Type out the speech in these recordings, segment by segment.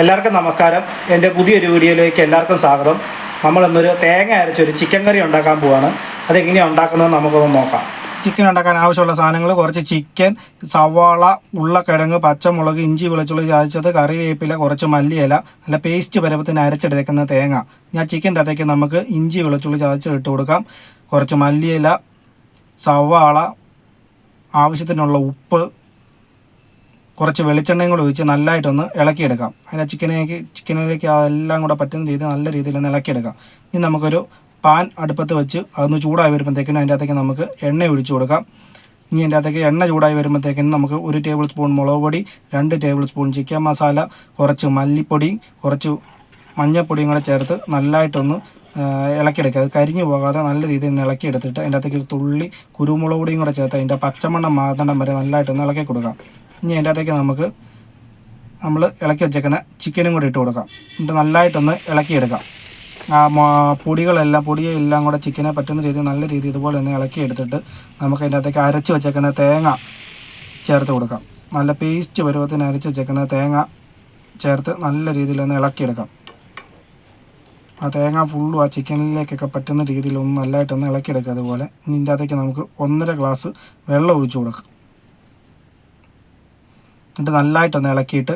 എല്ലാവർക്കും നമസ്കാരം. എൻ്റെ പുതിയൊരു വീഡിയോയിലേക്ക് എല്ലാവർക്കും സ്വാഗതം. നമ്മളിന്നൊരു തേങ്ങ അരച്ചൊരു ചിക്കൻ കറി ഉണ്ടാക്കാൻ പോവാണ്. അതെങ്ങനെയാണ് ഉണ്ടാക്കുന്നതെന്ന് നമുക്കൊന്ന് നോക്കാം. ചിക്കൻ ഉണ്ടാക്കാൻ ആവശ്യമുള്ള സാധനങ്ങൾ: കുറച്ച് ചിക്കൻ, സവാള, ഉരുളക്കിഴങ്ങ്, പച്ചമുളക്, ഇഞ്ചി വെളുത്തുള്ളി ചതച്ചത്, കറിവേപ്പില, കുറച്ച് മല്ലിയില, നല്ല പേസ്റ്റ് പരുവത്തിന് അരച്ചെടുക്കുന്ന തേങ്ങ. ഞാൻ ചിക്കൻ്റെ അകത്തേക്ക് നമുക്ക് ഇഞ്ചി വെളുത്തുള്ളി ചതച്ചിട്ട് കൊടുക്കാം. കുറച്ച് മല്ലിയില, സവാള, ആവശ്യത്തിനുള്ള ഉപ്പ്, കുറച്ച് വെളിച്ചെണ്ണയും കൂടെ ഒഴിച്ച് നല്ലതായിട്ടൊന്ന് ഇളക്കിയെടുക്കാം. അതിൻ്റെ ചിക്കനിലേക്ക് അതെല്ലാം കൂടെ പറ്റുന്ന രീതിയിൽ നല്ല രീതിയിലൊന്ന് ഇളക്കിയെടുക്കാം. ഇനി നമുക്കൊരു പാൻ അടുപ്പത്ത് വെച്ച് അതൊന്ന് ചൂടായി വരുമ്പോഴത്തേക്കിനും അതിൻ്റെ അകത്തേക്ക് നമുക്ക് എണ്ണ ഒഴിച്ചു കൊടുക്കാം. ഇനി അതിൻ്റെ അകത്തേക്ക് എണ്ണ ചൂടായി വരുമ്പോഴത്തേക്കിനും നമുക്ക് 1 ടേബിൾ സ്പൂൺ മുളക് പൊടി, 2 ടേബിൾ സ്പൂൺ ചിക്കൻ മസാല, കുറച്ച് മല്ലിപ്പൊടി, കുറച്ച് മഞ്ഞൾപ്പൊടിയും കൂടെ ചേർത്ത് നല്ലതായിട്ടൊന്ന് ഇളക്കിയെടുക്കുക. അത് കരിഞ്ഞു പോകാതെ നല്ല രീതിയിൽ നിന്ന് ഇളക്കിയെടുത്തിട്ട് അതിൻ്റെ അകത്തേക്ക് ഒരു തുള്ളി കുരുമുളക് പൊടിയും കൂടെ ചേർത്ത് അതിൻ്റെ പച്ചമണം മാറണം വരെ നല്ലതായിട്ടൊന്ന് ഇളക്കി കൊടുക്കാം. ഇനി അതിൻ്റെ അകത്തേക്ക് നമുക്ക് നമ്മൾ ഇളക്കി വെച്ചേക്കുന്ന ചിക്കനും കൂടി ഇട്ട് കൊടുക്കാം. എന്നിട്ട് നല്ലതായിട്ടൊന്ന് ഇളക്കിയെടുക്കാം. പൊടിയെല്ലാം കൂടെ ചിക്കനെ പറ്റുന്ന രീതിയിൽ നല്ല രീതിയിൽ ഇതുപോലെ ഒന്ന് ഇളക്കിയെടുത്തിട്ട് നമുക്ക് അതിൻ്റെ അകത്തേക്ക് അരച്ച് വെച്ചേക്കുന്ന തേങ്ങ ചേർത്ത് കൊടുക്കാം. നല്ല പേസ്റ്റ് പരുവത്തിന് അരച്ച് വെച്ചേക്കുന്ന തേങ്ങ ചേർത്ത് നല്ല രീതിയിലൊന്ന് ഇളക്കിയെടുക്കാം. ആ തേങ്ങ ഫുള്ളും ആ ചിക്കനിലേക്കൊക്കെ പറ്റുന്ന രീതിയിലൊന്ന് നല്ലതായിട്ടൊന്ന് ഇളക്കിയെടുക്കുക. അതുപോലെ ഇനി ഇതിൻ്റെ അകത്തേക്ക് നമുക്ക് 1.5 ഗ്ലാസ് വെള്ളം ഒഴിച്ചു കൊടുക്കാം. എന്നിട്ട് നല്ലതായിട്ടൊന്ന് ഇളക്കിയിട്ട്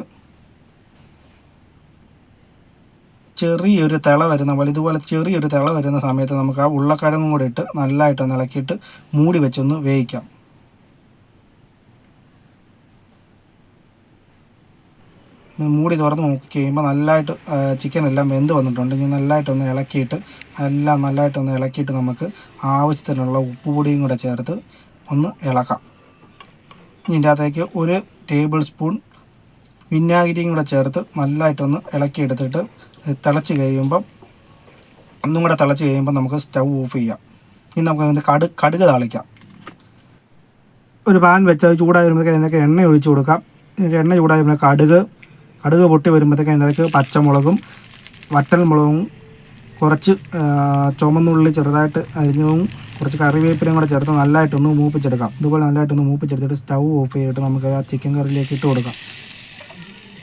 ചെറിയൊരു തിള വരുന്ന പോലെ ഇതുപോലെ ചെറിയൊരു തിള വരുന്ന സമയത്ത് നമുക്ക് ആ ഉരുളക്കിഴങ്ങും കൂടി ഇട്ട് നല്ലതായിട്ടൊന്ന് ഇളക്കിയിട്ട് മൂടി വെച്ചൊന്ന് വേവിക്കാം. മൂടി തുറന്ന് നോക്കി കഴിയുമ്പോൾ നല്ലതായിട്ട് ചിക്കൻ എല്ലാം വെന്ത് വന്നിട്ടുണ്ട്. ഇനി നല്ലതായിട്ടൊന്ന് ഇളക്കിയിട്ട് എല്ലാം നല്ലതായിട്ടൊന്ന് ഇളക്കിയിട്ട് നമുക്ക് ആവശ്യത്തിനുള്ള ഉപ്പ് പൊടിയും കൂടെ ചേർത്ത് ഒന്ന് ഇളക്കാം. ഇനി ഇതിൻ്റെ അകത്തേക്ക് 1 ടേബിൾ സ്പൂൺ വിനാഗിരിയും കൂടെ ചേർത്ത് നല്ലതായിട്ടൊന്ന് ഇളക്കിയെടുത്തിട്ട് തിളച്ച് കഴിയുമ്പം ഒന്നും കൂടെ തിളച്ച് കഴിയുമ്പോൾ നമുക്ക് സ്റ്റൗ ഓഫ് ചെയ്യാം. ഇനി നമുക്ക് കടുക് താളിക്കാം. ഒരു പാൻ വെച്ച് അത് ചൂടായി വരുമ്പോഴത്തേക്ക് അതിനൊക്കെ എണ്ണ ഒഴിച്ച് കൊടുക്കാം. എണ്ണ ചൂടായി വരുമ്പോൾ കടുക് പൊട്ടി വരുമ്പോഴത്തേക്ക് അതിനകത്ത് പച്ചമുളകും വറ്റൽമുളകും കുറച്ച് ചുമന്നുള്ളി ചെറുതായിട്ട് അരിഞ്ഞതും കുറച്ച് കറിവേപ്പിലയും കൂടെ ചേർത്ത് നല്ലതായിട്ടൊന്ന് മൂപ്പിച്ചെടുക്കാം. ഇതുപോലെ നല്ലതായിട്ടൊന്ന് മൂപ്പിച്ചെടുത്തിട്ട് സ്റ്റൗ ഓഫ് ചെയ്തിട്ട് നമുക്ക് ആ ചിക്കൻ കറിയിലേക്ക് ഇട്ട് കൊടുക്കാം.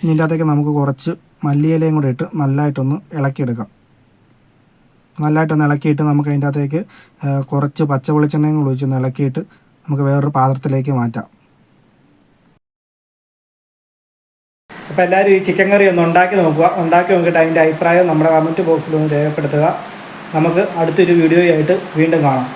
ഇതിൻ്റെ അകത്തേക്ക് നമുക്ക് കുറച്ച് മല്ലിയിലയും കൂടെ ഇട്ട് നല്ലതായിട്ടൊന്ന് ഇളക്കിയെടുക്കാം. നല്ലതായിട്ടൊന്ന് ഇളക്കിയിട്ട് നമുക്ക് അതിൻ്റെ അകത്തേക്ക് കുറച്ച് പച്ച വെളിച്ചെണ്ണയും കൂടെ ഒഴിച്ചൊന്ന് ഇളക്കിയിട്ട് നമുക്ക് വേറൊരു പാത്രത്തിലേക്ക് മാറ്റാം. അപ്പോൾ എല്ലാവരും ഈ ചിക്കൻ കറി ഒന്ന് ഉണ്ടാക്കി നോക്കുക. ഉണ്ടാക്കി നോക്കിയിട്ട് അതിൻ്റെ അഭിപ്രായം നമ്മുടെ കമൻറ്റ് ബോക്സിൽ ഒന്ന് രേഖപ്പെടുത്തുക. നമുക്ക് അടുത്തൊരു വീഡിയോയായിട്ട് വീണ്ടും കാണാം.